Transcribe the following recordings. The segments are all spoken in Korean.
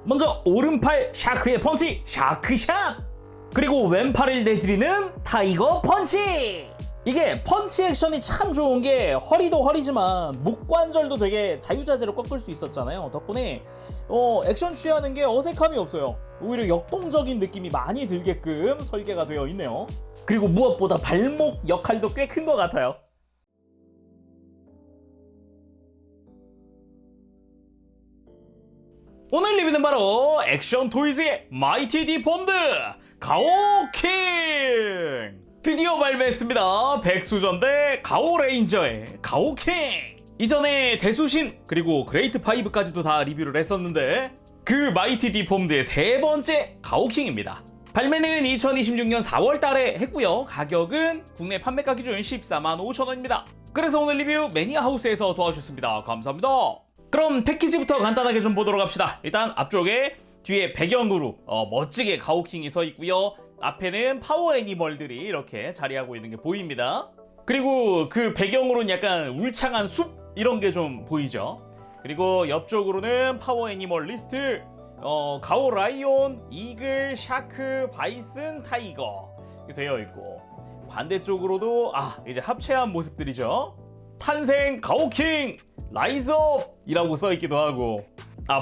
먼저 오른팔 샤크의 펀치 샤크샷, 그리고 왼팔을 내지르는 타이거 펀치. 이게 펀치 액션이 참 좋은 게 허리도 허리지만 목 관절도 되게 자유자재로 꺾을 수 있었잖아요. 덕분에 액션 취하는 게 어색함이 없어요. 오히려 역동적인 느낌이 많이 들게끔 설계가 되어 있네요. 그리고 무엇보다 발목 역할도 꽤 큰 것 같아요. 오늘 리뷰는 바로 액션 토이즈의 마이티 디폼드 가오킹! 드디어 발매했습니다. 백수전대 가오레인저의 가오킹! 이전에 대수신 그리고 그레이트 5까지도 다 리뷰를 했었는데 그 마이티 디폼드의 세 번째 가오킹입니다. 발매는 2026년 4월 달에 했고요. 가격은 국내 판매가 기준 145,000원입니다. 그래서 오늘 리뷰 매니아하우스에서 도와주셨습니다. 감사합니다. 그럼 패키지부터 간단하게 좀 보도록 합시다. 일단 앞쪽에 뒤에 배경으로 멋지게 가오킹이 서 있고요. 앞에는 파워 애니멀들이 이렇게 자리하고 있는 게 보입니다. 그리고 그 배경으로는 약간 울창한 숲 이런 게 좀 보이죠. 그리고 옆쪽으로는 파워 애니멀 리스트, 가오 라이온, 이글, 샤크, 바이슨, 타이거 이렇게 되어 있고, 반대쪽으로도 이제 합체한 모습들이죠. 탄생 가오킹 라이즈업이라고 써 있기도 하고,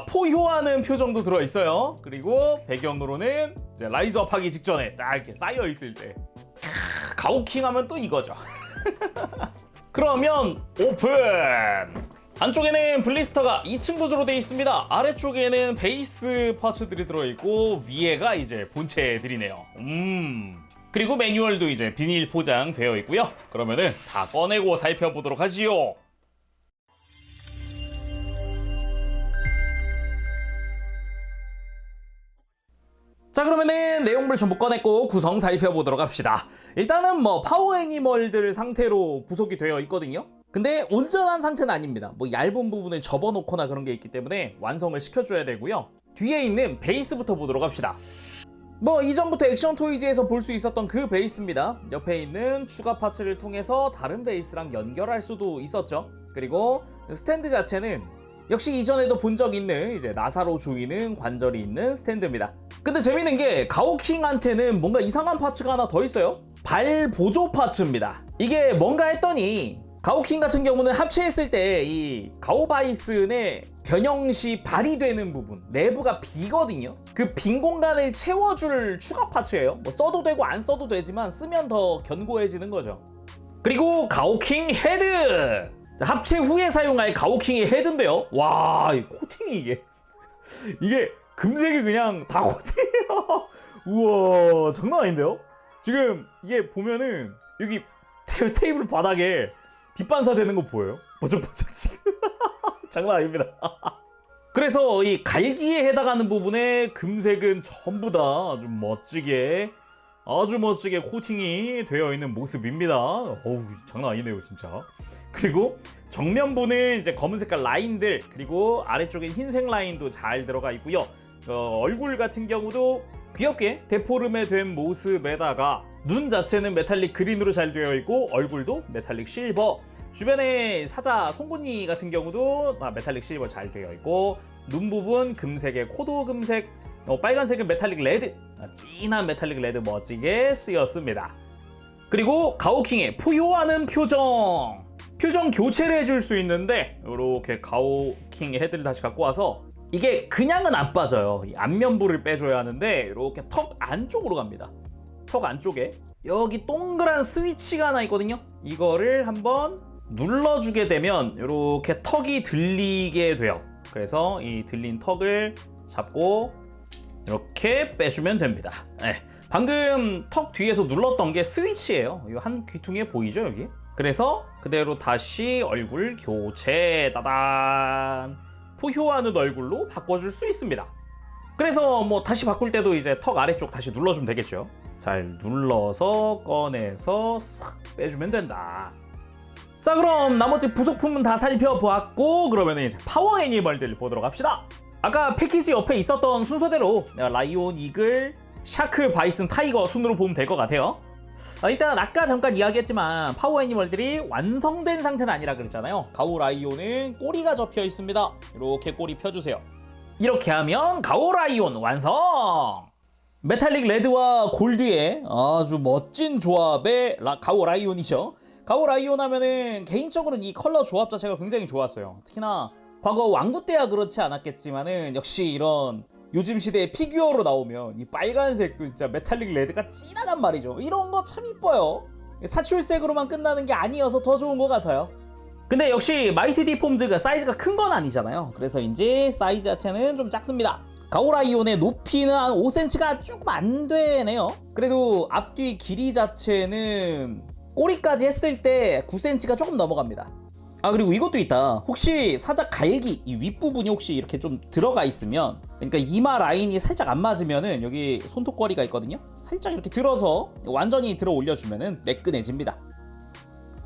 포효하는 표정도 들어 있어요. 그리고 배경으로는 이제 라이즈업 하기 직전에 딱 이렇게 쌓여 있을 때 가오킹 하면 또 이거죠. 그러면 오픈! 안쪽에는 블리스터가 2층 구조로 되어 있습니다. 아래쪽에는 베이스 파츠들이 들어있고 위에가 이제 본체들이네요. 그리고 매뉴얼도 이제 비닐 포장 되어 있고요. 그러면은 다 꺼내고 살펴보도록 하지요. 자, 그러면은 내용물 전부 꺼냈고 구성 살펴보도록 합시다. 일단은 파워 애니멀들 상태로 부속이 되어 있거든요. 근데 온전한 상태는 아닙니다. 얇은 부분을 접어놓거나 그런 게 있기 때문에 완성을 시켜줘야 되고요. 뒤에 있는 베이스부터 보도록 합시다. 이전부터 액션 토이즈에서 볼 수 있었던 그 베이스입니다. 옆에 있는 추가 파츠를 통해서 다른 베이스랑 연결할 수도 있었죠. 그리고 스탠드 자체는 역시 이전에도 본 적 있는 이제 나사로 조이는 관절이 있는 스탠드입니다. 근데 재밌는 게 가오킹한테는 뭔가 이상한 파츠가 하나 더 있어요. 발 보조 파츠입니다. 이게 뭔가 했더니 가오킹 같은 경우는 합체했을 때 이 가오바이슨의 변형시 발이 되는 부분, 내부가 비거든요. 그 빈 공간을 채워줄 추가 파츠예요. 써도 되고 안 써도 되지만 쓰면 더 견고해지는 거죠. 그리고 가오킹 헤드! 합체 후에 사용할 가오킹의 헤드인데요. 와, 이 코팅이 이게 금색이 그냥 다 코팅이에요. 우와, 장난 아닌데요? 지금 이게 보면은 여기 테이블 바닥에 빛 반사되는 거 보여요? 버쩍버쩍 지금. 장난 아닙니다. 그래서 이 갈기에 해당하는 부분에 금색은 전부 다 아주 멋지게 코팅이 되어 있는 모습입니다. 어우, 장난 아니네요 진짜. 그리고 정면부는 이제 검은 색깔 라인들, 그리고 아래쪽에 흰색 라인도 잘 들어가 있고요. 얼굴 같은 경우도 귀엽게 데포름에 된 모습에다가 눈 자체는 메탈릭 그린으로 잘 되어 있고 얼굴도 메탈릭 실버, 주변에 사자 송곳니 같은 경우도 메탈릭 실버 잘 되어 있고, 눈 부분 금색의 코도 금색, 빨간색은 메탈릭 레드, 진한 메탈릭 레드 멋지게 쓰였습니다. 그리고 가오킹의 포효하는 표정 교체를 해줄 수 있는데, 이렇게 가오킹 헤드를 다시 갖고 와서 이게 그냥은 안 빠져요. 이 앞면부를 빼줘야 하는데 이렇게 턱 안쪽으로 갑니다. 턱 안쪽에 여기 동그란 스위치가 하나 있거든요. 이거를 한번 눌러주게 되면 이렇게 턱이 들리게 돼요. 그래서 이 들린 턱을 잡고 이렇게 빼주면 됩니다. 네. 방금 턱 뒤에서 눌렀던 게 스위치예요. 이 한 귀퉁이에 보이죠 여기? 그래서 그대로 다시 얼굴 교체, 따단, 포효하는 얼굴로 바꿔줄 수 있습니다. 그래서 다시 바꿀 때도 이제 턱 아래쪽 다시 눌러주면 되겠죠. 잘 눌러서 꺼내서 싹 빼주면 된다. 자, 그럼 나머지 부속품은 다 살펴보았고, 그러면 이제 파워 애니멀들 보도록 합시다. 아까 패키지 옆에 있었던 순서대로 라이온, 이글, 샤크, 바이슨, 타이거 순으로 보면 될 것 같아요. 일단 아까 잠깐 이야기했지만 파워 애니멀들이 완성된 상태는 아니라 그랬잖아요. 가오 라이온은 꼬리가 접혀 있습니다. 이렇게 꼬리 펴주세요. 이렇게 하면 가오라이온 완성! 메탈릭 레드와 골드의 아주 멋진 조합의 가오라이온이죠. 가오라이온 하면은 개인적으로는 이 컬러 조합 자체가 굉장히 좋았어요. 특히나 과거 왕구 때야 그렇지 않았겠지만은 역시 이런 요즘 시대에 피규어로 나오면 이 빨간색도 진짜 메탈릭 레드가 진하단 말이죠. 이런 거 참 이뻐요. 사출색으로만 끝나는 게 아니어서 더 좋은 것 같아요. 근데 역시 마이티 디폼드가 사이즈가 큰 건 아니잖아요. 그래서인지 사이즈 자체는 좀 작습니다. 가오라이온의 높이는 한 5cm가 조금 안 되네요. 그래도 앞뒤 길이 자체는 꼬리까지 했을 때 9cm가 조금 넘어갑니다. 아, 그리고 이것도 있다. 혹시 사자 갈기 이 윗부분이 혹시 이렇게 좀 들어가 있으면, 그러니까 이마 라인이 살짝 안 맞으면은 여기 손톱걸이가 있거든요. 살짝 이렇게 들어서 완전히 들어 올려주면은 매끈해집니다.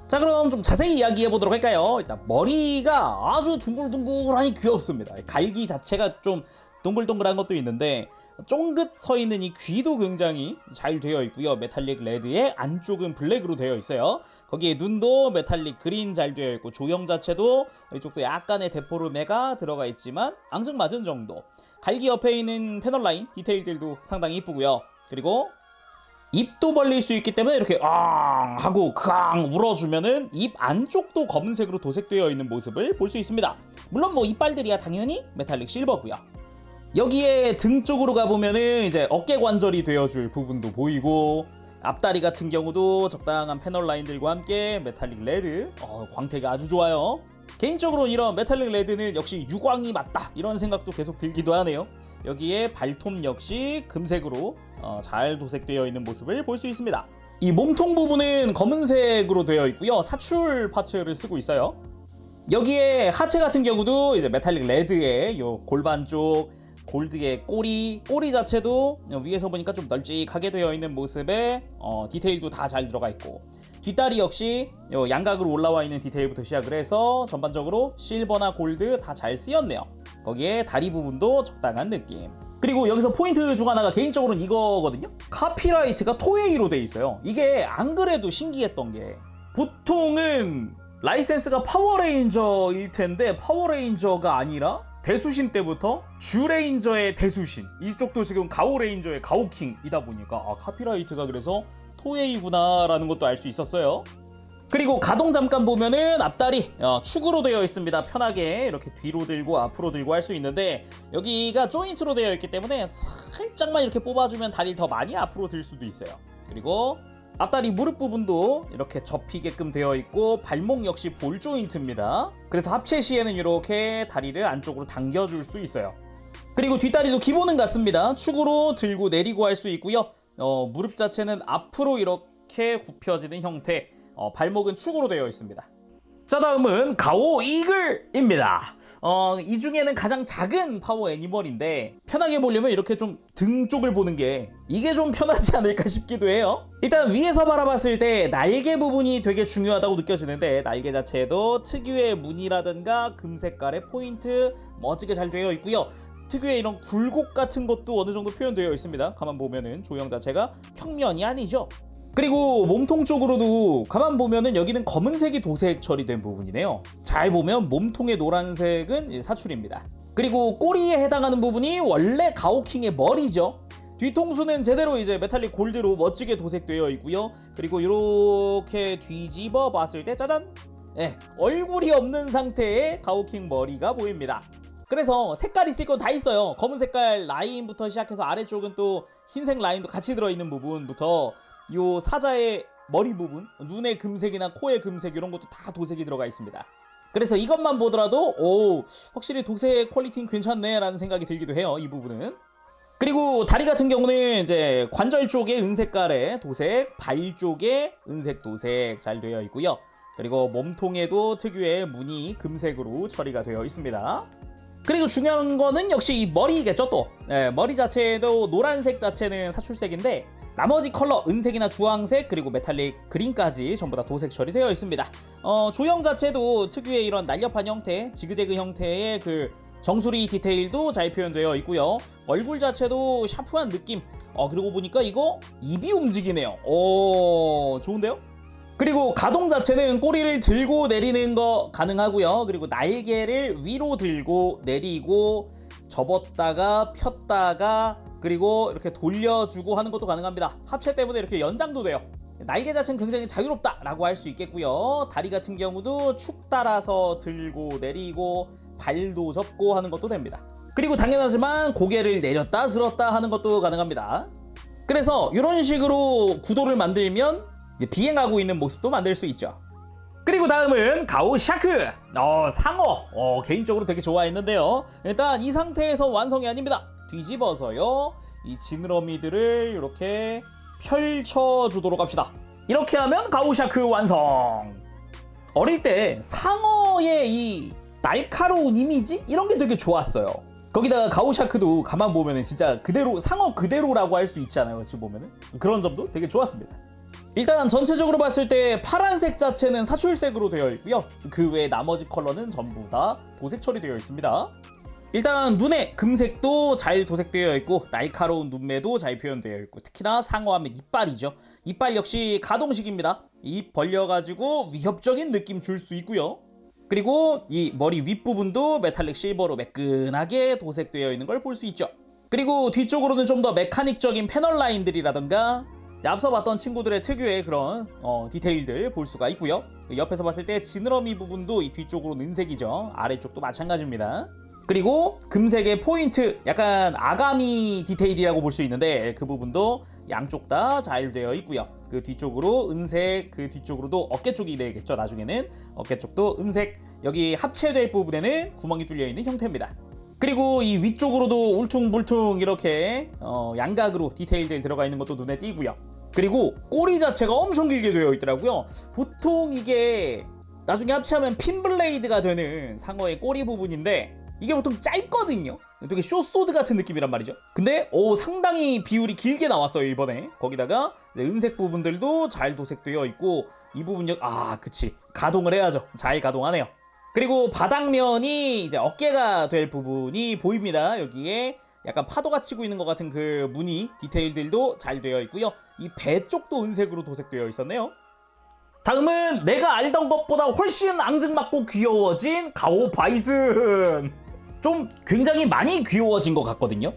자, 그럼 좀 자세히 이야기해 보도록 할까요? 일단 머리가 아주 둥글둥글하니 귀엽습니다. 갈기 자체가 좀 동글동글한 것도 있는데 쫑긋 서 있는 이 귀도 굉장히 잘 되어 있고요. 메탈릭 레드의 안쪽은 블랙으로 되어 있어요. 거기에 눈도 메탈릭 그린 잘 되어 있고, 조형 자체도 이쪽도 약간의 데포르메가 들어가 있지만 앙증맞은 정도. 갈기 옆에 있는 패널 라인 디테일들도 상당히 이쁘고요. 그리고 입도 벌릴 수 있기 때문에 이렇게 앙 하고 크앙 울어주면은 입 안쪽도 검은색으로 도색되어 있는 모습을 볼 수 있습니다. 물론 뭐 이빨들이야 당연히 메탈릭 실버고요. 여기에 등 쪽으로 가보면은 이제 어깨 관절이 되어줄 부분도 보이고, 앞다리 같은 경우도 적당한 패널 라인들과 함께 메탈릭 레드, 광택이 아주 좋아요. 개인적으로 이런 메탈릭 레드는 역시 유광이 맞다 이런 생각도 계속 들기도 하네요. 여기에 발톱 역시 금색으로 잘 도색되어 있는 모습을 볼 수 있습니다. 이 몸통 부분은 검은색으로 되어 있고요. 사출 파츠를 쓰고 있어요. 여기에 하체 같은 경우도 이제 메탈릭 레드의 요 골반 쪽, 골드의 꼬리 자체도 위에서 보니까 좀 널찍하게 되어 있는 모습에 디테일도 다 잘 들어가 있고, 뒷다리 역시 양각으로 올라와 있는 디테일부터 시작을 해서 전반적으로 실버나 골드 다 잘 쓰였네요. 거기에 다리 부분도 적당한 느낌. 그리고 여기서 포인트 중 하나가 개인적으로는 이거거든요. 카피라이트가 토웨이로 돼 있어요. 이게 안 그래도 신기했던 게, 보통은 라이센스가 파워레인저일 텐데 파워레인저가 아니라 대수신 때부터 주레인저의 대수신, 이쪽도 지금 가오레인저의 가오킹이다 보니까 카피라이트가 그래서 토웨이구나 라는 것도 알 수 있었어요. 그리고 가동 잠깐 보면은 앞다리 축으로 되어 있습니다. 편하게 이렇게 뒤로 들고 앞으로 들고 할 수 있는데, 여기가 조인트로 되어 있기 때문에 살짝만 이렇게 뽑아주면 다리를 더 많이 앞으로 들 수도 있어요. 그리고 앞다리 무릎 부분도 이렇게 접히게끔 되어 있고, 발목 역시 볼 조인트입니다. 그래서 합체 시에는 이렇게 다리를 안쪽으로 당겨줄 수 있어요. 그리고 뒷다리도 기본은 같습니다. 축으로 들고 내리고 할 수 있고요. 무릎 자체는 앞으로 이렇게 굽혀지는 형태, 발목은 축으로 되어 있습니다. 자, 다음은 가오 이글입니다. 이 중에는 가장 작은 파워 애니멀인데, 편하게 보려면 이렇게 좀 등 쪽을 보는 게 이게 좀 편하지 않을까 싶기도 해요. 일단 위에서 바라봤을 때 날개 부분이 되게 중요하다고 느껴지는데, 날개 자체도 특유의 무늬라든가 금색깔의 포인트 멋지게 잘 되어 있고요. 특유의 이런 굴곡 같은 것도 어느 정도 표현되어 있습니다. 가만 보면은 조형 자체가 평면이 아니죠. 그리고 몸통 쪽으로도 가만 보면은 여기는 검은색이 도색 처리된 부분이네요. 잘 보면 몸통의 노란색은 사출입니다. 그리고 꼬리에 해당하는 부분이 원래 가오킹의 머리죠. 뒤통수는 제대로 이제 메탈릭 골드로 멋지게 도색되어 있고요. 그리고 이렇게 뒤집어 봤을 때 짜잔! 얼굴이 없는 상태의 가오킹 머리가 보입니다. 그래서 색깔 있을 건 다 있어요. 검은 색깔 라인부터 시작해서 아래쪽은 또 흰색 라인도 같이 들어있는 부분부터 요 사자의 머리 부분, 눈의 금색이나 코의 금색 이런 것도 다 도색이 들어가 있습니다. 그래서 이것만 보더라도 확실히 도색 퀄리티는 괜찮네 라는 생각이 들기도 해요, 이 부분은. 그리고 다리 같은 경우는 이제 관절 쪽에 은색깔의 도색, 발 쪽에 은색 도색 잘 되어 있고요. 그리고 몸통에도 특유의 무늬 금색으로 처리가 되어 있습니다. 그리고 중요한 거는 역시 이 머리겠죠. 또 머리 자체도 노란색 자체는 사출색인데, 나머지 컬러 은색이나 주황색 그리고 메탈릭 그린까지 전부 다 도색 처리되어 있습니다. 조형 자체도 특유의 이런 날렵한 형태, 지그재그 형태의 그 정수리 디테일도 잘 표현되어 있고요. 얼굴 자체도 샤프한 느낌. 그리고 보니까 이거 입이 움직이네요. 좋은데요? 그리고 가동 자체는 꼬리를 들고 내리는 거 가능하고요. 그리고 날개를 위로 들고 내리고 접었다가 폈다가 그리고 이렇게 돌려주고 하는 것도 가능합니다. 합체 때문에 이렇게 연장도 돼요. 날개 자체는 굉장히 자유롭다라고 할 수 있겠고요. 다리 같은 경우도 축 따라서 들고 내리고 발도 접고 하는 것도 됩니다. 그리고 당연하지만 고개를 내렸다 들었다 하는 것도 가능합니다. 그래서 이런 식으로 구도를 만들면 비행하고 있는 모습도 만들 수 있죠. 그리고 다음은 가오샤크 상어. 개인적으로 되게 좋아했는데요. 일단 이 상태에서 완성이 아닙니다. 뒤집어서요, 이 지느러미들을 이렇게 펼쳐주도록 합시다. 이렇게 하면 가오샤크 완성. 어릴 때 상어의 이 날카로운 이미지 이런 게 되게 좋았어요. 거기다가 가오샤크도 가만 보면은 진짜 그대로 상어 그대로라고 할 수 있잖아요. 지금 보면은 그런 점도 되게 좋았습니다. 일단 전체적으로 봤을 때 파란색 자체는 사출색으로 되어 있고요. 그 외 나머지 컬러는 전부 다 도색 처리되어 있습니다. 일단 눈에 금색도 잘 도색되어 있고 날카로운 눈매도 잘 표현되어 있고, 특히나 상어하면 이빨이죠. 이빨 역시 가동식입니다. 입 벌려가지고 위협적인 느낌 줄 수 있고요. 그리고 이 머리 윗부분도 메탈릭 실버로 매끈하게 도색되어 있는 걸 볼 수 있죠. 그리고 뒤쪽으로는 좀 더 메카닉적인 패널 라인들이라던가 앞서 봤던 친구들의 특유의 그런 디테일들 볼 수가 있고요. 옆에서 봤을 때 지느러미 부분도 이 뒤쪽으로는 은색이죠. 아래쪽도 마찬가지입니다. 그리고 금색의 포인트, 약간 아가미 디테일이라고 볼 수 있는데 그 부분도 양쪽 다 잘 되어 있고요. 그 뒤쪽으로 은색, 그 뒤쪽으로도 어깨 쪽이 되겠죠. 나중에는 어깨 쪽도 은색, 여기 합체될 부분에는 구멍이 뚫려 있는 형태입니다. 그리고 이 위쪽으로도 울퉁불퉁 이렇게 양각으로 디테일들 들어가 있는 것도 눈에 띄고요. 그리고 꼬리 자체가 엄청 길게 되어 있더라고요. 보통 이게 나중에 합체하면 핀블레이드가 되는 상어의 꼬리 부분인데 이게 보통 짧거든요. 되게 쇼소드 같은 느낌이란 말이죠. 근데 상당히 비율이 길게 나왔어요 이번에. 거기다가 이제 은색 부분들도 잘 도색되어 있고, 이 부분 그치, 가동을 해야죠. 잘 가동하네요. 그리고 바닥면이 이제 어깨가 될 부분이 보입니다. 여기에 약간 파도가 치고 있는 것 같은 그 무늬 디테일들도 잘 되어 있고요. 이 배 쪽도 은색으로 도색되어 있었네요. 다음은 내가 알던 것보다 훨씬 앙증맞고 귀여워진 가오바이슨. 좀 굉장히 많이 귀여워진 것 같거든요.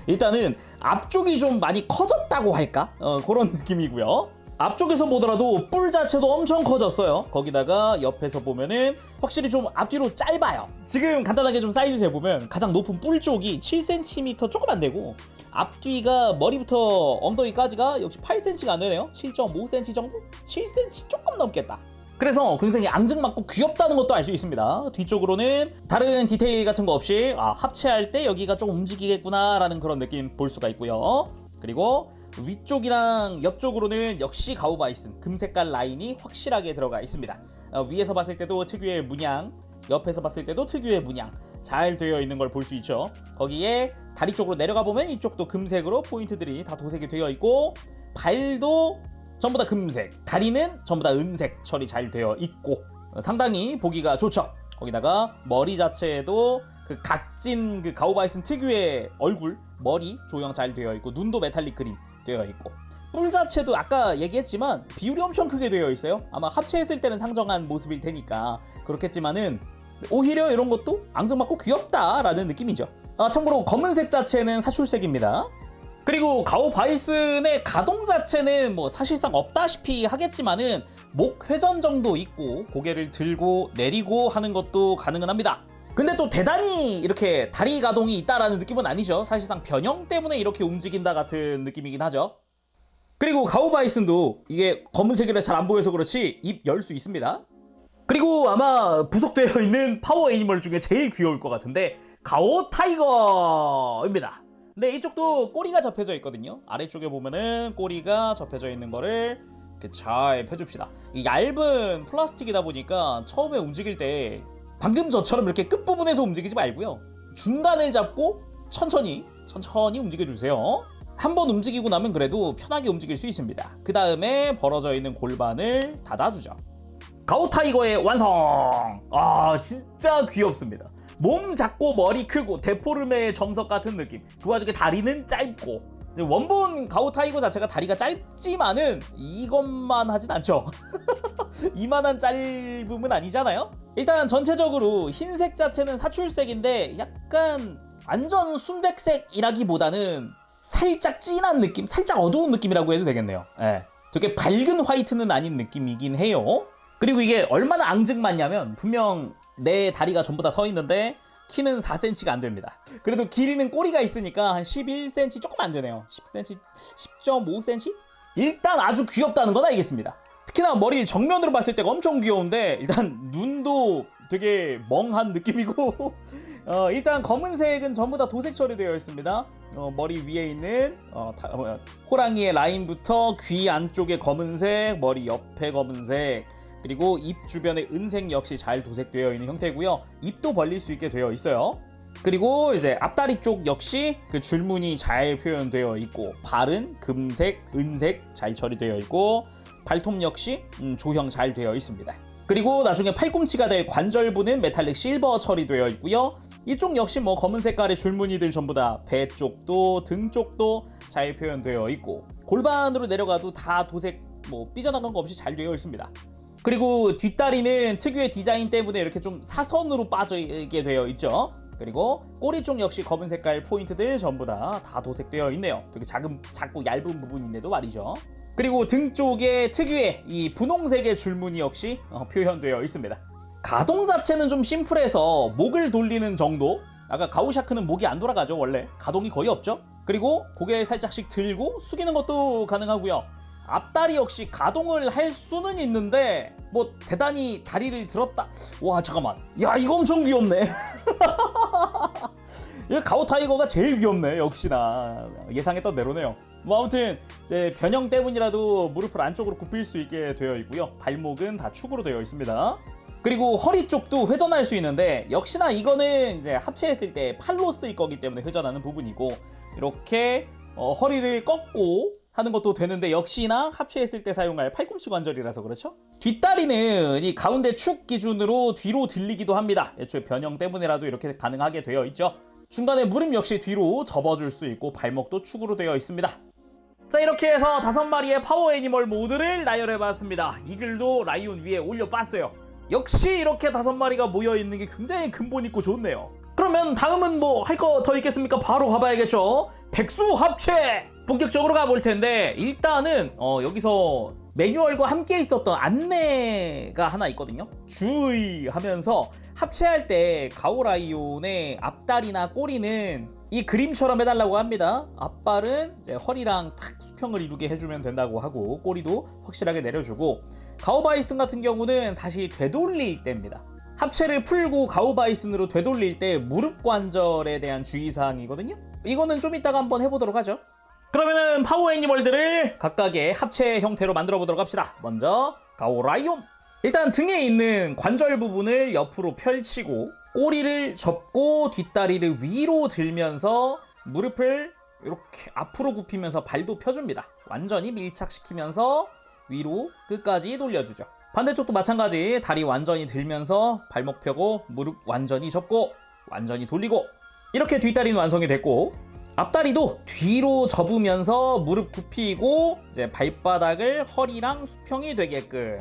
일단은 앞쪽이 좀 많이 커졌다고 할까? 그런 느낌이고요. 앞쪽에서 보더라도 뿔 자체도 엄청 커졌어요. 거기다가 옆에서 보면은 확실히 좀 앞뒤로 짧아요. 지금 간단하게 좀 사이즈 재보면 가장 높은 뿔 쪽이 7cm 조금 안 되고, 앞뒤가 머리부터 엉덩이까지가 역시 8cm가 안 되네요. 7.5cm 정도? 7cm 조금 넘겠다. 그래서 굉장히 앙증맞고 귀엽다는 것도 알 수 있습니다. 뒤쪽으로는 다른 디테일 같은 거 없이 합체할 때 여기가 좀 움직이겠구나 라는 그런 느낌 볼 수가 있고요. 그리고 위쪽이랑 옆쪽으로는 역시 가오바이슨 금색깔 라인이 확실하게 들어가 있습니다. 위에서 봤을 때도 특유의 문양, 옆에서 봤을 때도 특유의 문양 잘 되어 있는 걸 볼 수 있죠. 거기에 다리 쪽으로 내려가 보면 이쪽도 금색으로 포인트들이 다 도색이 되어 있고, 발도 전부 다 금색, 다리는 전부 다 은색 처리 잘 되어 있고 상당히 보기가 좋죠. 거기다가 머리 자체에도 그 각진 그 가오바이슨 특유의 얼굴, 머리 조형 잘 되어 있고, 눈도 메탈릭 그린 되어 있고, 뿔 자체도 아까 얘기했지만 비율이 엄청 크게 되어 있어요. 아마 합체했을 때는 상정한 모습일 테니까 그렇겠지만은 오히려 이런 것도 앙증맞고 귀엽다라는 느낌이죠. 참고로 검은색 자체는 사출색입니다. 그리고 가오바이슨의 가동 자체는 뭐 사실상 없다시피 하겠지만은 목 회전 정도 있고 고개를 들고 내리고 하는 것도 가능은 합니다. 근데 또 대단히 이렇게 다리 가동이 있다라는 느낌은 아니죠. 사실상 변형 때문에 이렇게 움직인다 같은 느낌이긴 하죠. 그리고 가오바이슨도 이게 검은색이라 잘 안 보여서 그렇지 입 열 수 있습니다. 그리고 아마 부속되어 있는 파워 애니멀 중에 제일 귀여울 것 같은데 가오 타이거입니다. 근데 이쪽도 꼬리가 접혀져 있거든요. 아래쪽에 보면은 꼬리가 접혀져 있는 거를 이렇게 잘 펴줍시다. 이 얇은 플라스틱이다 보니까 처음에 움직일 때 방금 저처럼 이렇게 끝부분에서 움직이지 말고요. 중간을 잡고 천천히 움직여주세요. 한번 움직이고 나면 그래도 편하게 움직일 수 있습니다. 그 다음에 벌어져 있는 골반을 닫아주죠. 가오타이거의 완성! 진짜 귀엽습니다. 몸 작고 머리 크고 데포르메의 정석 같은 느낌. 그 와중에 다리는 짧고, 원본 가오타이거 자체가 다리가 짧지만은 이것만 하진 않죠. 이만한 짧음은 아니잖아요. 일단 전체적으로 흰색 자체는 사출색인데 약간 완전 순백색이라기보다는 살짝 진한 느낌, 살짝 어두운 느낌이라고 해도 되겠네요. 예. 되게 밝은 화이트는 아닌 느낌이긴 해요. 그리고 이게 얼마나 앙증맞냐면 분명 내 다리가 전부 다 서 있는데 키는 4cm가 안 됩니다. 그래도 길이는 꼬리가 있으니까 한 11cm 조금 안 되네요. 10cm, 10.5cm? 일단 아주 귀엽다는 건 알겠습니다. 특히나 머리를 정면으로 봤을 때가 엄청 귀여운데 일단 눈도 되게 멍한 느낌이고 일단 검은색은 전부 다 도색 처리되어 있습니다. 머리 위에 있는 호랑이의 라인부터 귀 안쪽에 검은색, 머리 옆에 검은색, 그리고 입 주변에 은색 역시 잘 도색되어 있는 형태고요. 입도 벌릴 수 있게 되어 있어요. 그리고 이제 앞다리 쪽 역시 그 줄무늬 잘 표현되어 있고, 발은 금색, 은색 잘 처리되어 있고, 발톱 역시 조형 잘 되어 있습니다. 그리고 나중에 팔꿈치가 될 관절부는 메탈릭 실버 처리되어 있고요. 이쪽 역시 뭐 검은 색깔의 줄무늬들 전부 다 배 쪽도 등 쪽도 잘 표현되어 있고, 골반으로 내려가도 다 도색 뭐 삐져나간 거 없이 잘 되어 있습니다. 그리고 뒷다리는 특유의 디자인 때문에 이렇게 좀 사선으로 빠지게 되어 있죠. 그리고 꼬리 쪽 역시 검은 색깔 포인트들 전부 다 도색되어 있네요. 되게 작고 얇은 부분인데도 말이죠. 그리고 등 쪽에 특유의 이 분홍색의 줄무늬 역시 표현되어 있습니다. 가동 자체는 좀 심플해서 목을 돌리는 정도. 아까 가오샤크는 목이 안 돌아가죠. 원래 가동이 거의 없죠. 그리고 고개를 살짝씩 들고 숙이는 것도 가능하고요. 앞다리 역시 가동을 할 수는 있는데 뭐 대단히 다리를 들었다. 와 잠깐만, 야 이거 엄청 귀엽네. 이 가오 타이거가 제일 귀엽네. 역시나 예상했던 대로네요. 뭐 아무튼 이제 변형 때문이라도 무릎을 안쪽으로 굽힐 수 있게 되어 있고요. 발목은 다 축으로 되어 있습니다. 그리고 허리 쪽도 회전할 수 있는데 역시나 이거는 이제 합체했을 때 팔로 쓰일 거기 때문에 회전하는 부분이고, 이렇게 허리를 꺾고 하는 것도 되는데 역시나 합체했을 때 사용할 팔꿈치 관절이라서 그렇죠. 뒷다리는 이 가운데 축 기준으로 뒤로 들리기도 합니다. 애초에 변형 때문에라도 이렇게 가능하게 되어 있죠. 중간에 무릎 역시 뒤로 접어줄 수 있고, 발목도 축으로 되어 있습니다. 자, 이렇게 해서 5마리의 파워 애니멀 모드를 나열해봤습니다. 이글도 라이온 위에 올려봤어요. 역시 이렇게 5마리가 모여있는 게 굉장히 근본 있고 좋네요. 그러면 다음은 뭐 할 거 더 있겠습니까? 바로 가봐야겠죠. 백수 합체! 본격적으로 가볼 텐데, 일단은 여기서 매뉴얼과 함께 있었던 안내가 하나 있거든요. 주의하면서 합체할 때 가오라이온의 앞다리나 꼬리는 이 그림처럼 해달라고 합니다. 앞발은 이제 허리랑 탁 수평을 이루게 해주면 된다고 하고, 꼬리도 확실하게 내려주고, 가오바이슨 같은 경우는 다시 되돌릴 때입니다. 합체를 풀고 가오바이슨으로 되돌릴 때 무릎 관절에 대한 주의사항이거든요. 이거는 좀 이따가 한번 해보도록 하죠. 그러면은 파워 애니멀들을 각각의 합체 형태로 만들어 보도록 합시다. 먼저 가오라이온. 일단 등에 있는 관절 부분을 옆으로 펼치고 꼬리를 접고 뒷다리를 위로 들면서 무릎을 이렇게 앞으로 굽히면서 발도 펴줍니다. 완전히 밀착시키면서 위로 끝까지 돌려주죠. 반대쪽도 마찬가지. 다리 완전히 들면서 발목 펴고 무릎 완전히 접고 완전히 돌리고, 이렇게 뒷다리는 완성이 됐고, 앞다리도 뒤로 접으면서 무릎 굽히고 이제 발바닥을 허리랑 수평이 되게끔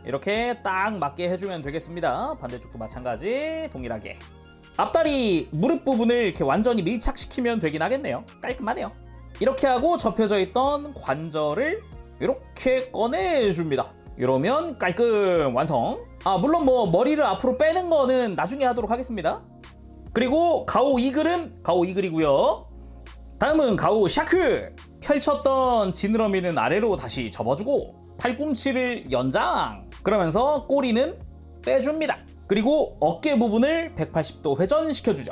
이렇게 딱 맞게 해주면 되겠습니다. 반대쪽도 마찬가지 동일하게. 앞다리 무릎 부분을 이렇게 완전히 밀착시키면 되긴 하겠네요. 깔끔하네요. 이렇게 하고 접혀져 있던 관절을 이렇게 꺼내줍니다. 이러면 깔끔 완성. 물론 뭐 머리를 앞으로 빼는 거는 나중에 하도록 하겠습니다. 그리고 가오 이글은 가오 이글이고요. 다음은 가오 샤크. 펼쳤던 지느러미는 아래로 다시 접어주고, 팔꿈치를 연장. 그러면서 꼬리는 빼줍니다. 그리고 어깨 부분을 180도 회전시켜주죠.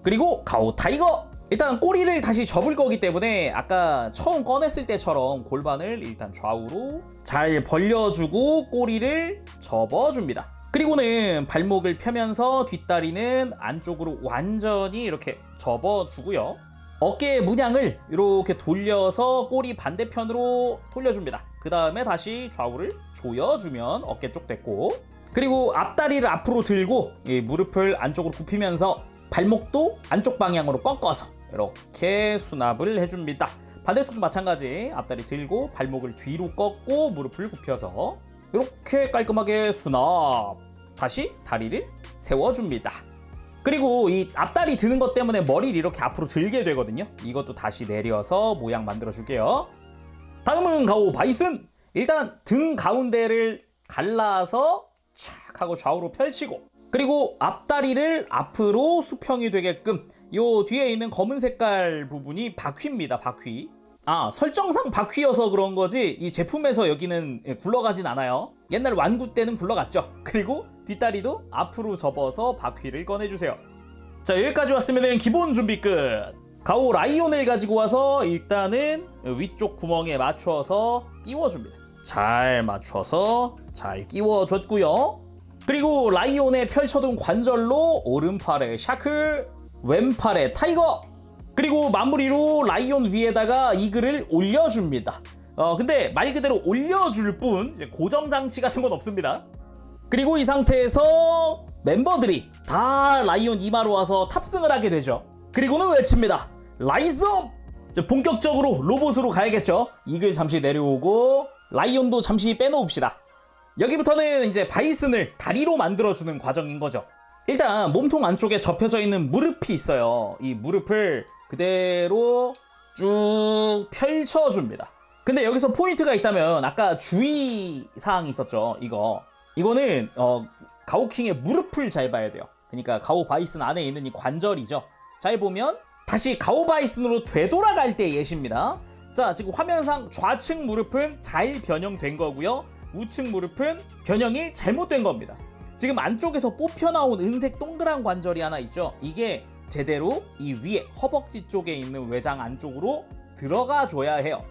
그리고 가오 타이거. 일단 꼬리를 다시 접을 거기 때문에 아까 처음 꺼냈을 때처럼 골반을 일단 좌우로 잘 벌려주고 꼬리를 접어줍니다. 그리고는 발목을 펴면서 뒷다리는 안쪽으로 완전히 이렇게 접어주고요. 어깨의 문양을 이렇게 돌려서 꼬리 반대편으로 돌려줍니다. 그 다음에 다시 좌우를 조여주면 어깨 쪽 됐고, 그리고 앞다리를 앞으로 들고 이 무릎을 안쪽으로 굽히면서 발목도 안쪽 방향으로 꺾어서 이렇게 수납을 해줍니다. 반대쪽도 마찬가지. 앞다리 들고 발목을 뒤로 꺾고 무릎을 굽혀서 이렇게 깔끔하게 수납. 다시 다리를 세워줍니다. 그리고 이 앞다리 드는 것 때문에 머리를 이렇게 앞으로 들게 되거든요. 이것도 다시 내려서 모양 만들어 줄게요. 다음은 가오 바이슨. 일단 등 가운데를 갈라서 착 하고 좌우로 펼치고, 그리고 앞다리를 앞으로 수평이 되게끔, 요 뒤에 있는 검은 색깔 부분이 바퀴입니다. 바퀴. 설정상 바퀴여서 그런 거지 이 제품에서 여기는 굴러가진 않아요. 옛날 완구 때는 굴러갔죠. 그리고 뒷다리도 앞으로 접어서 바퀴를 꺼내주세요. 자, 여기까지 왔으면 기본 준비 끝. 가오 라이온을 가지고 와서 일단은 위쪽 구멍에 맞춰서 끼워줍니다. 잘 맞춰서 잘 끼워줬고요. 그리고 라이온에 펼쳐둔 관절로 오른팔에 샤크, 왼팔에 타이거, 그리고 마무리로 라이온 위에다가 이글을 올려줍니다. 근데 말 그대로 올려줄 뿐 고정 장치 같은 건 없습니다. 그리고 이 상태에서 멤버들이 다 라이온 이마로 와서 탑승을 하게 되죠. 그리고는 외칩니다. 라이즈 업! 본격적으로 로봇으로 가야겠죠. 이글 잠시 내려오고 라이온도 잠시 빼놓읍시다. 여기부터는 이제 바이슨을 다리로 만들어주는 과정인 거죠. 일단 몸통 안쪽에 접혀져 있는 무릎이 있어요. 이 무릎을 그대로 쭉 펼쳐줍니다. 근데 여기서 포인트가 있다면 아까 주의사항이 있었죠. 이거는 가오킹의 무릎을 잘 봐야 돼요. 그러니까 가오 바이슨 안에 있는 이 관절이죠. 잘 보면 다시 가오 바이슨으로 되돌아갈 때 예시입니다. 자, 지금 화면상 좌측 무릎은 잘 변형된 거고요. 우측 무릎은 변형이 잘못된 겁니다. 지금 안쪽에서 뽑혀 나온 은색 동그란 관절이 하나 있죠. 이게 제대로 이 위에 허벅지 쪽에 있는 외장 안쪽으로 들어가 줘야 해요.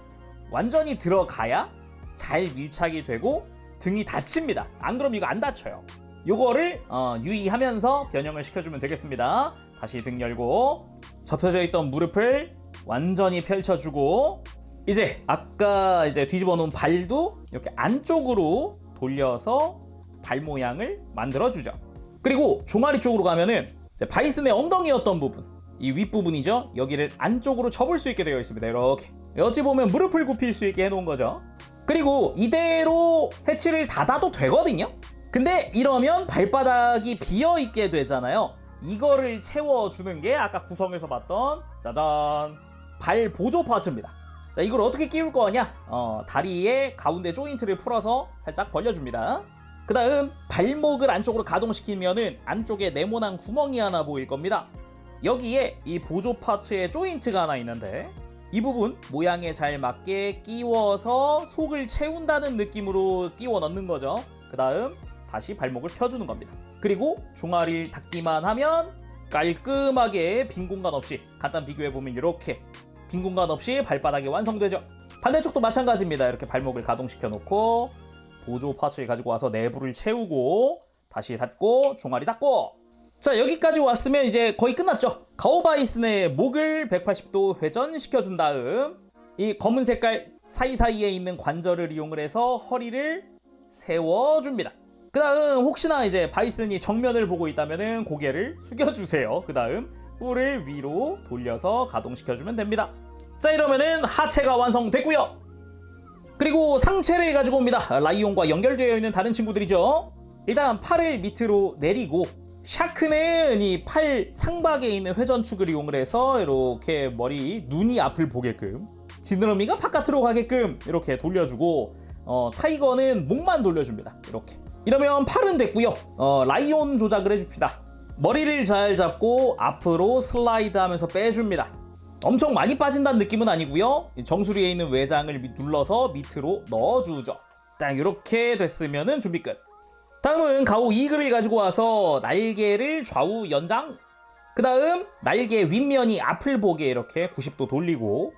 완전히 들어가야 잘 밀착이 되고 등이 닫힙니다. 안 그럼 이거 안 닫혀요. 요거를 유의하면서 변형을 시켜주면 되겠습니다. 다시 등 열고 접혀져 있던 무릎을 완전히 펼쳐주고, 이제 아까 뒤집어 놓은 발도 이렇게 안쪽으로 돌려서 발 모양을 만들어주죠. 그리고 종아리 쪽으로 가면은 바이슨의 엉덩이였던 부분, 이 윗부분이죠. 여기를 안쪽으로 접을 수 있게 되어 있습니다. 이렇게 어찌 보면 무릎을 굽힐 수 있게 해놓은 거죠. 그리고 이대로 해치를 닫아도 되거든요. 근데 이러면 발바닥이 비어있게 되잖아요. 이거를 채워주는 게 아까 구성에서 봤던 짜잔 발 보조 파츠입니다. 자, 이걸 어떻게 끼울 거냐? 다리의 가운데 조인트를 풀어서 살짝 벌려줍니다. 그 다음 발목을 안쪽으로 가동시키면은 안쪽에 네모난 구멍이 하나 보일 겁니다. 여기에 이 보조 파츠의 조인트가 하나 있는데 이 부분 모양에 잘 맞게 끼워서 속을 채운다는 느낌으로 끼워 넣는 거죠. 그 다음 다시 발목을 펴주는 겁니다. 그리고 종아리를 닫기만 하면 깔끔하게 빈 공간 없이, 간단 비교해보면 이렇게 빈 공간 없이 발바닥이 완성되죠. 반대쪽도 마찬가지입니다. 이렇게 발목을 가동시켜 놓고 보조 파츠를 가지고 와서 내부를 채우고 다시 닫고 종아리 닫고. 자, 여기까지 왔으면 이제 거의 끝났죠. 가오 바이슨의 목을 180도 회전시켜 준 다음 이 검은 색깔 사이사이에 있는 관절을 이용을 해서 허리를 세워줍니다. 그 다음 혹시나 바이슨이 정면을 보고 있다면 고개를 숙여주세요. 그 다음 뿔을 위로 돌려서 가동시켜주면 됩니다. 자, 이러면은 하체가 완성됐고요. 그리고 상체를 가지고 옵니다. 라이온과 연결되어 있는 다른 친구들이죠. 일단 팔을 밑으로 내리고 샤크는 이 팔 상박에 있는 회전축을 이용을 해서 이렇게 눈이 앞을 보게끔, 지느러미가 바깥으로 가게끔 이렇게 돌려주고, 타이거는 목만 돌려줍니다. 이렇게. 이러면 팔은 됐고요. 라이온 조작을 해줍시다. 머리를 잘 잡고 앞으로 슬라이드 하면서 빼줍니다. 엄청 많이 빠진다는 느낌은 아니고요. 정수리에 있는 외장을 눌러서 밑으로 넣어주죠. 딱 이렇게 됐으면 준비 끝. 다음은 가오 이글을 가지고 와서 날개를 좌우 연장, 그 다음 날개 윗면이 앞을 보게 이렇게 90도 돌리고,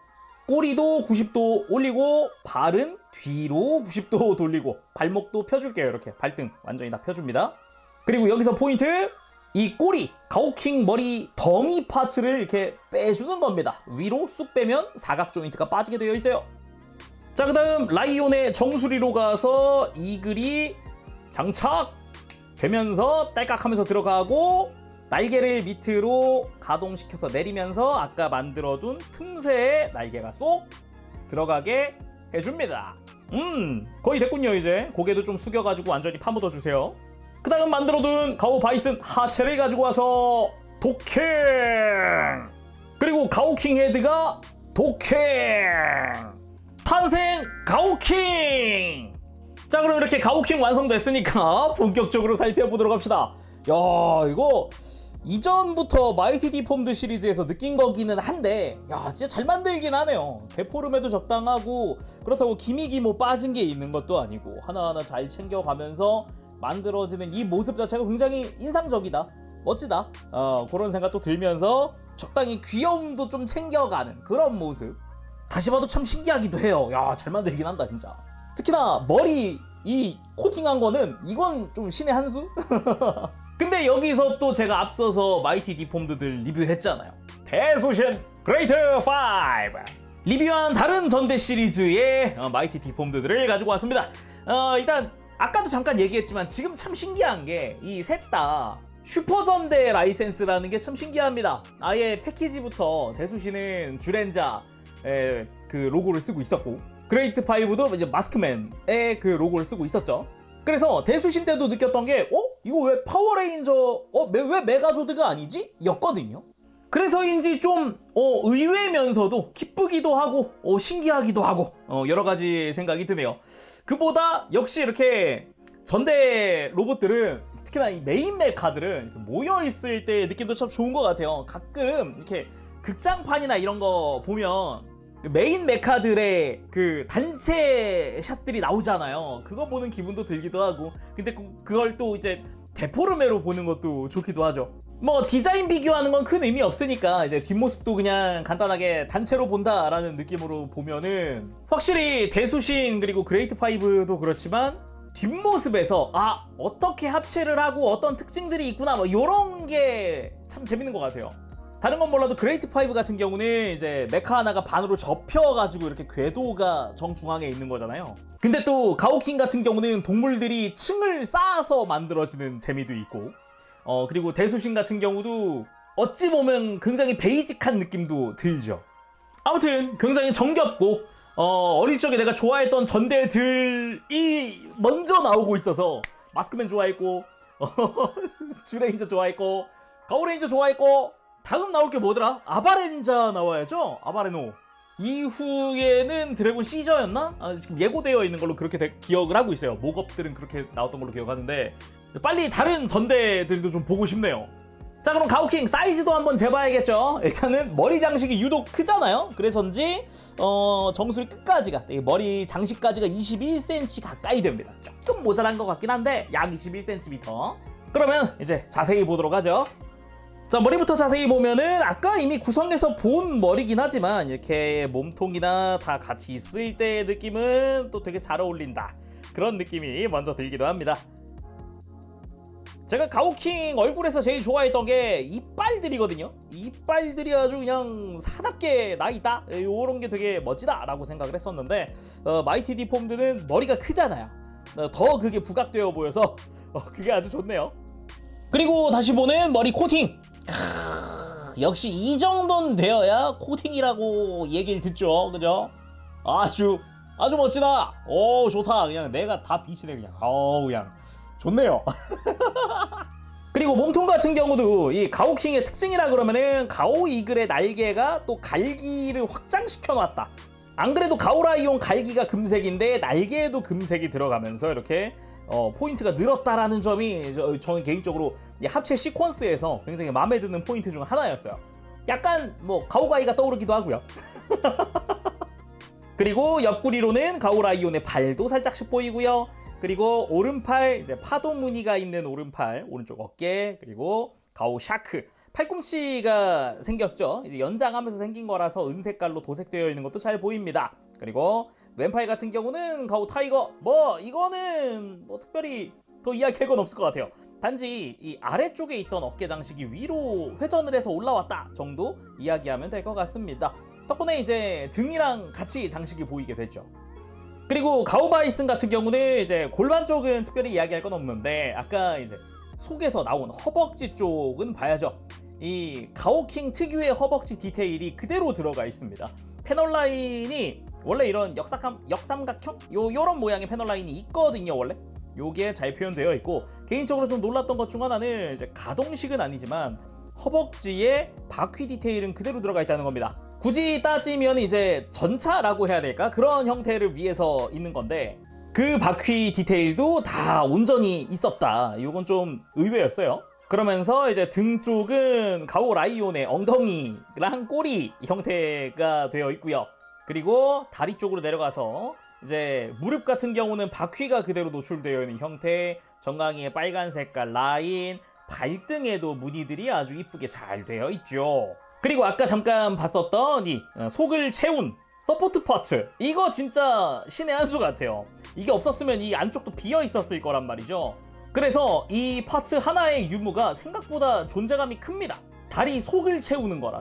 꼬리도 90도 올리고, 발은 뒤로 90도 돌리고, 발목도 펴줄게요. 이렇게 발등 완전히 다 펴줍니다. 그리고 여기서 포인트, 이 꼬리, 가오킹 머리 덩이 파츠를 이렇게 빼주는 겁니다. 위로 쑥 빼면 사각 조인트가 빠지게 되어 있어요. 자, 그 다음 라이온의 정수리로 가서 이글이 장착되면서 딸깍하면서 들어가고, 날개를 밑으로 가동시켜서 내리면서 아까 만들어둔 틈새에 날개가 쏙 들어가게 해줍니다. 거의 됐군요. 이제 고개도 좀 숙여가지고 완전히 파묻어주세요. 그 다음 만들어둔 가오 바이슨 하체를 가지고 와서 도킹. 그리고 가오킹 헤드가 도킹. 탄생 가오킹. 자, 그럼 이렇게 가오킹 완성됐으니까 본격적으로 살펴보도록 합시다. 야, 이거 이전부터 마이티 디폼드 시리즈에서 느낀 거기는 한데, 야, 진짜 잘 만들긴 하네요. 데포름에도 적당하고, 그렇다고 기미기모 빠진 게 있는 것도 아니고, 하나하나 잘 챙겨가면서 만들어지는 이 모습 자체가 굉장히 인상적이다, 멋지다, 그런 생각도 들면서 적당히 귀여움도 좀 챙겨가는 그런 모습. 다시 봐도 참 신기하기도 해요. 야, 잘 만들긴 한다 진짜. 특히나 머리 이 코팅한 거는 이건 좀 신의 한 수? 근데 여기서 또 제가 앞서서 마이티 디폼드들 리뷰했잖아요. 대소신 그레이트 5 리뷰한 다른 전대 시리즈의 마이티 디폼드들을 가지고 왔습니다. 일단 아까도 잠깐 얘기했지만 지금 참 신기한 게 이 셋 다 슈퍼전대 라이센스라는 게 참 신기합니다. 아예 패키지부터 대수신은 주렌자의 그 로고를 쓰고 있었고, 그레이트 5도 이제 마스크맨의 그 로고를 쓰고 있었죠. 그래서 대수신 때도 느꼈던 게 이거 왜 파워레인저 왜 메가조드가 아니지? 였거든요. 그래서인지 좀 의외면서도 기쁘기도 하고 신기하기도 하고 여러 가지 생각이 드네요. 그보다 역시 이렇게 전대 로봇들은, 특히나 이 메인 메카들은 모여 있을 때 느낌도 참 좋은 것 같아요. 가끔 이렇게 극장판이나 이런 거 보면 메인 메카들의 그 단체 샷들이 나오잖아요. 그거 보는 기분도 들기도 하고, 근데 그걸 또 이제 데포르메로 보는 것도 좋기도 하죠. 뭐 디자인 비교하는 건 큰 의미 없으니까 이제 뒷모습도 그냥 간단하게 단체로 본다라는 느낌으로 보면은 확실히 대수신 그리고 그레이트 5도 그렇지만 뒷모습에서 어떻게 합체를 하고 어떤 특징들이 있구나, 뭐 이런 게 참 재밌는 것 같아요. 다른 건 몰라도 그레이트 5 같은 경우는 이제 메카 하나가 반으로 접혀가지고 이렇게 궤도가 정중앙에 있는 거잖아요. 근데 또 가오킹 같은 경우는 동물들이 층을 쌓아서 만들어지는 재미도 있고, 그리고 대수신 같은 경우도 어찌 보면 굉장히 베이직한 느낌도 들죠. 아무튼 굉장히 정겹고 어릴 적에 내가 좋아했던 전대들이 먼저 나오고 있어서 마스크맨 좋아했고 주레인저 좋아했고 가오레인저 좋아했고, 다음 나올 게 뭐더라? 아바렌자 나와야죠? 아바레노. 이후에는 드래곤 시저였나? 지금 예고되어 있는 걸로 그렇게 기억을 하고 있어요. 목업들은 그렇게 나왔던 걸로 기억하는데 빨리 다른 전대들도 좀 보고 싶네요. 자, 그럼 가오킹 사이즈도 한번 재봐야겠죠. 일단은 머리 장식이 유독 크잖아요. 그래서인지 정수리 끝까지가, 머리 장식까지가 21cm 가까이 됩니다. 조금 모자란 것 같긴 한데 약 21cm. 그러면 이제 자세히 보도록 하죠. 자, 머리부터 자세히 보면은 아까 이미 구성해서 본 머리긴 하지만 이렇게 몸통이나 다 같이 있을 때의 느낌은 또 되게 잘 어울린다, 그런 느낌이 먼저 들기도 합니다. 제가 가오킹 얼굴에서 제일 좋아했던 게 이빨들이거든요. 이빨들이 아주 그냥 사납게 나있다, 요런 게 되게 멋지다 라고 생각을 했었는데 마이티 디폼드는 머리가 크잖아요. 더 그게 부각되어 보여서 그게 아주 좋네요. 그리고 다시 보는 머리 코팅. 역시 이 정도는 되어야 코팅이라고 얘기를 듣죠, 그죠? 아주 멋지다. 오, 좋다. 그냥 내가 다 비치네 그냥. 그냥 좋네요. 그리고 몸통 같은 경우도 이 가오킹의 특징이라 그러면은 가오 이글의 날개가 또 갈기를 확장시켜 놨다. 안 그래도 가오라이온 갈기가 금색인데 날개에도 금색이 들어가면서 이렇게 포인트가 늘었다라는 점이 저는 개인적으로 합체 시퀀스에서 굉장히 마음에 드는 포인트 중 하나였어요. 약간 뭐 가오가이가 떠오르기도 하고요. 그리고 옆구리로는 가오라이온의 발도 살짝씩 보이고요. 그리고 오른팔, 이제 파도 무늬가 있는 오른팔, 오른쪽 어깨, 그리고 가오 샤크, 팔꿈치가 생겼죠. 이제 연장하면서 생긴 거라서 은색깔로 도색되어 있는 것도 잘 보입니다. 그리고 왼팔 같은 경우는 가오 타이거, 이거는 특별히 더 이야기할 건 없을 것 같아요. 단지 이 아래쪽에 있던 어깨 장식이 위로 회전을 해서 올라왔다 정도 이야기하면 될 것 같습니다. 덕분에 이제 등이랑 같이 장식이 보이게 됐죠. 그리고 가오바이슨 같은 경우는 이제 골반 쪽은 특별히 이야기할 건 없는데 아까 이제 속에서 나온 허벅지 쪽은 봐야죠. 이 가오킹 특유의 허벅지 디테일이 그대로 들어가 있습니다. 패널 라인이 원래 이런 역삼각형? 요런 모양의 패널 라인이 있거든요, 원래. 요게 잘 표현되어 있고, 개인적으로 좀 놀랐던 것 중 하나는 이제 가동식은 아니지만 허벅지에 바퀴 디테일은 그대로 들어가 있다는 겁니다. 굳이 따지면 이제 전차라고 해야 될까? 그런 형태를 위해서 있는 건데 그 바퀴 디테일도 다 온전히 있었다. 이건 좀 의외였어요. 그러면서 이제 등 쪽은 가오 라이온의 엉덩이랑 꼬리 형태가 되어 있고요. 그리고 다리 쪽으로 내려가서 이제 무릎 같은 경우는 바퀴가 그대로 노출되어 있는 형태, 정강이의 빨간 색깔 라인, 발등에도 무늬들이 아주 이쁘게 잘 되어 있죠. 그리고 아까 잠깐 봤었던 이 속을 채운 서포트 파츠, 이거 진짜 신의 한 수 같아요. 이게 없었으면 이 안쪽도 비어 있었을 거란 말이죠. 그래서 이 파츠 하나의 유무가 생각보다 존재감이 큽니다. 다리 속을 채우는 거라.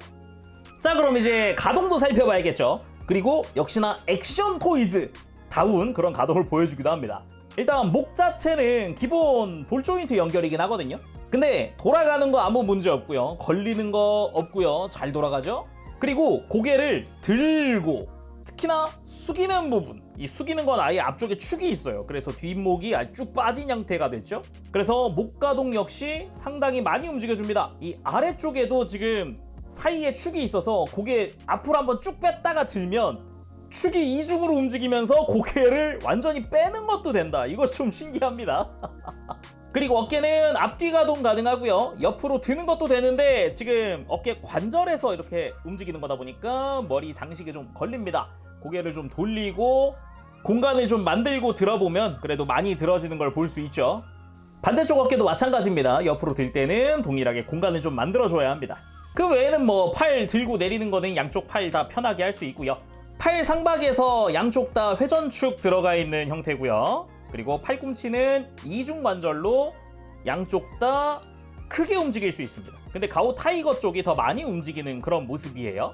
자, 그럼 이제 가동도 살펴봐야겠죠. 그리고 역시나 액션 토이즈 다운 그런 가동을 보여주기도 합니다. 일단 목 자체는 기본 볼 조인트 연결이긴 하거든요. 근데 돌아가는 거 아무 문제 없고요. 걸리는 거 없고요. 잘 돌아가죠. 그리고 고개를 들고 특히나 숙이는 부분, 이 숙이는 건 아예 앞쪽에 축이 있어요. 그래서 뒷목이 아주 쭉 빠진 형태가 됐죠. 그래서 목 가동 역시 상당히 많이 움직여줍니다. 이 아래쪽에도 지금 사이에 축이 있어서 고개 앞으로 한번 쭉 뺐다가 들면 축이 이중으로 움직이면서 고개를 완전히 빼는 것도 된다. 이거 좀 신기합니다. 그리고 어깨는 앞뒤 가동 가능하고요. 옆으로 드는 것도 되는데 지금 어깨 관절에서 이렇게 움직이는 거다 보니까 머리 장식에 좀 걸립니다. 고개를 좀 돌리고 공간을 좀 만들고 들어보면 그래도 많이 들어지는 걸 볼 수 있죠. 반대쪽 어깨도 마찬가지입니다. 옆으로 들 때는 동일하게 공간을 좀 만들어줘야 합니다. 그 외에는 뭐 팔 들고 내리는 거는 양쪽 팔 다 편하게 할 수 있고요. 팔 상박에서 양쪽 다 회전축 들어가 있는 형태고요. 그리고 팔꿈치는 이중 관절로 양쪽 다 크게 움직일 수 있습니다. 근데 가오 타이거 쪽이 더 많이 움직이는 그런 모습이에요.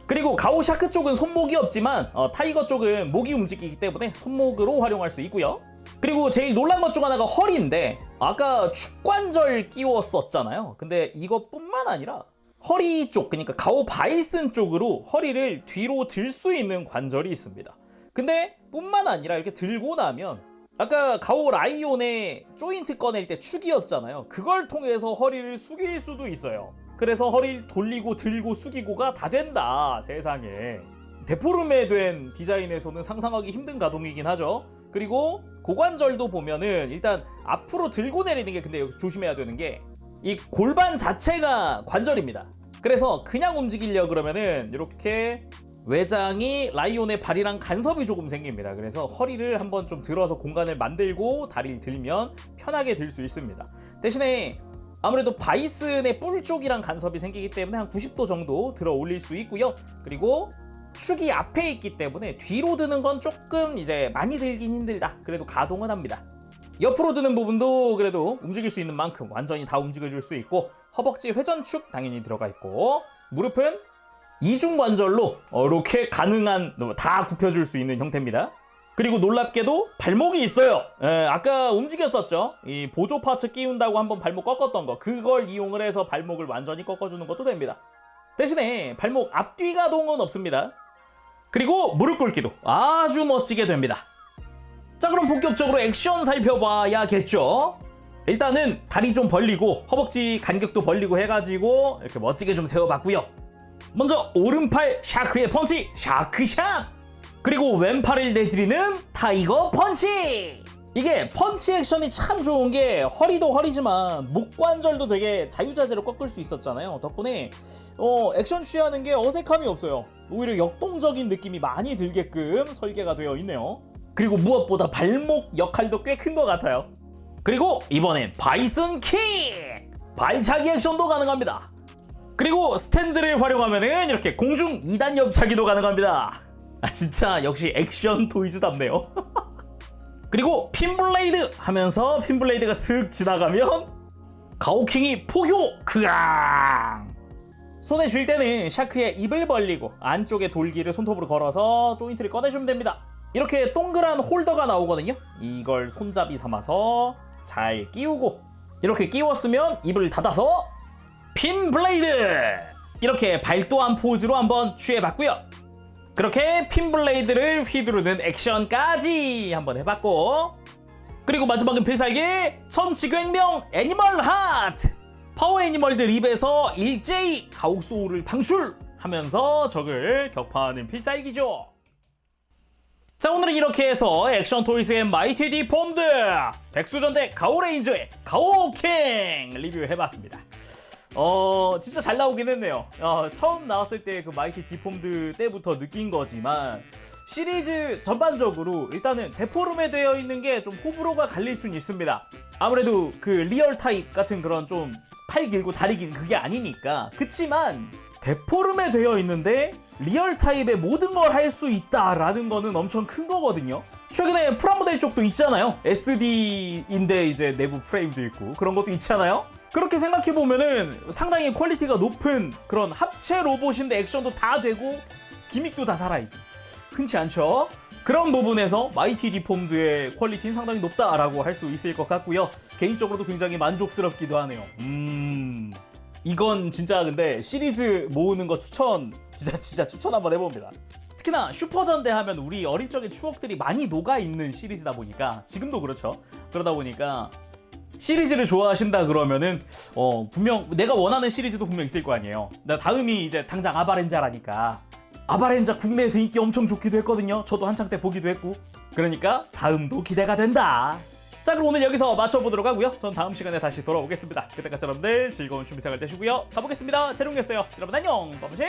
그리고 가오 샤크 쪽은 손목이 없지만 타이거 쪽은 목이 움직이기 때문에 손목으로 활용할 수 있고요. 그리고 제일 놀란 것 중 하나가 허리인데 아까 축관절 끼웠었잖아요. 근데 이것뿐만 아니라 허리 쪽, 그러니까 가오 바이슨 쪽으로 허리를 뒤로 들 수 있는 관절이 있습니다. 근데 뿐만 아니라 이렇게 들고 나면 아까 가오 라이온의 조인트 꺼낼 때 축이었잖아요. 그걸 통해서 허리를 숙일 수도 있어요. 그래서 허리를 돌리고 들고 숙이고가 다 된다. 세상에. 데포르메 된 디자인에서는 상상하기 힘든 가동이긴 하죠. 그리고 고관절도 보면은 일단 앞으로 들고 내리는 게 근데 여기 조심해야 되는 게 이 골반 자체가 관절입니다. 그래서 그냥 움직이려고 그러면은 이렇게 외장이 라이온의 발이랑 간섭이 조금 생깁니다. 그래서 허리를 한번 좀 들어서 공간을 만들고 다리를 들면 편하게 들 수 있습니다. 대신에 아무래도 바이슨의 뿔 쪽이랑 간섭이 생기기 때문에 한 90도 정도 들어 올릴 수 있고요. 그리고 축이 앞에 있기 때문에 뒤로 드는 건 조금 이제 많이 들긴 힘들다. 그래도 가동은 합니다. 옆으로 드는 부분도 그래도 움직일 수 있는 만큼 완전히 다 움직여줄 수 있고 허벅지 회전축 당연히 들어가 있고 무릎은 이중관절로 이렇게 가능한 다 굽혀줄 수 있는 형태입니다. 그리고 놀랍게도 발목이 있어요. 아까 움직였었죠. 이 보조 파츠 끼운다고 한번 발목 꺾었던 거 그걸 이용을 해서 발목을 완전히 꺾어주는 것도 됩니다. 대신에 발목 앞뒤 가동은 없습니다. 그리고 무릎 꿇기도 아주 멋지게 됩니다. 자, 그럼 본격적으로 액션 살펴봐야겠죠. 일단은 다리 좀 벌리고 허벅지 간격도 벌리고 해가지고 이렇게 멋지게 좀 세워봤고요. 먼저 오른팔 샤크의 펀치 샤크샷, 그리고 왼팔을 내지르는 타이거 펀치. 이게 펀치 액션이 참 좋은 게 허리도 허리지만 목 관절도 되게 자유자재로 꺾을 수 있었잖아요. 덕분에 액션 취하는 게 어색함이 없어요. 오히려 역동적인 느낌이 많이 들게끔 설계가 되어 있네요. 그리고 무엇보다 발목 역할도 꽤 큰 것 같아요. 그리고 이번엔 바이슨 킥! 발차기 액션도 가능합니다. 그리고 스탠드를 활용하면은 이렇게 공중 2단 옆차기도 가능합니다. 아, 진짜 역시 액션 토이즈답네요. 그리고 핀블레이드 하면서 핀블레이드가 슥 지나가면 가오킹이 포효 크앙! 손에 쥘 때는 샤크의 입을 벌리고 안쪽에 돌기를 손톱으로 걸어서 조인트를 꺼내주면 됩니다. 이렇게 동그란 홀더가 나오거든요. 이걸 손잡이 삼아서 잘 끼우고 이렇게 끼웠으면 입을 닫아서 핀블레이드! 이렇게 발도한 포즈로 한번 취해봤고요. 그렇게 핀블레이드를 휘두르는 액션까지 한번 해봤고, 그리고 마지막은 필살기 천치광명 애니멀 하트! 파워 애니멀들 입에서 일제히 가옥소울을 방출하면서 적을 격파하는 필살기죠. 자, 오늘은 이렇게 해서 액션 토이즈의 마이티 디폼드 백수전대 가오레인저의 가오킹 리뷰해봤습니다. 진짜 잘 나오긴 했네요. 처음 나왔을 때 그 마이티 디폼드 때부터 느낀 거지만 시리즈 전반적으로 일단은 데포름에 되어 있는 게 좀 호불호가 갈릴 수는 있습니다. 아무래도 그 리얼 타입 같은 그런 좀 팔 길고 다리 긴 그게 아니니까. 그치만 데포름에 되어 있는데 리얼 타입의 모든 걸 할 수 있다라는 거는 엄청 큰 거거든요. 최근에 프라모델 쪽도 있잖아요. SD인데 이제 내부 프레임도 있고 그런 것도 있잖아요. 그렇게 생각해보면은 상당히 퀄리티가 높은 그런 합체 로봇인데 액션도 다 되고 기믹도 다 살아있고 흔치 않죠? 그런 부분에서 마이티 디폼드의 퀄리티는 상당히 높다라고 할 수 있을 것 같고요. 개인적으로도 굉장히 만족스럽기도 하네요. 이건 진짜 근데 시리즈 모으는 거 진짜 추천 한번 해봅니다. 특히나 슈퍼전대 하면 우리 어린 적의 추억들이 많이 녹아있는 시리즈다 보니까 지금도 그렇죠. 그러다 보니까 시리즈를 좋아하신다 그러면은 분명 내가 원하는 시리즈도 분명 있을 거 아니에요. 나 다음이 이제 당장 아바렌자라니까. 아바렌자 국내에서 인기 엄청 좋기도 했거든요. 저도 한창 때 보기도 했고. 그러니까 다음도 기대가 된다. 자, 그럼 오늘 여기서 마쳐보도록 하고요. 전 다음 시간에 다시 돌아오겠습니다. 그때까지 여러분들 즐거운 준비 생활 되시고요. 가보겠습니다. 재롱이었어요. 여러분 안녕. 범시.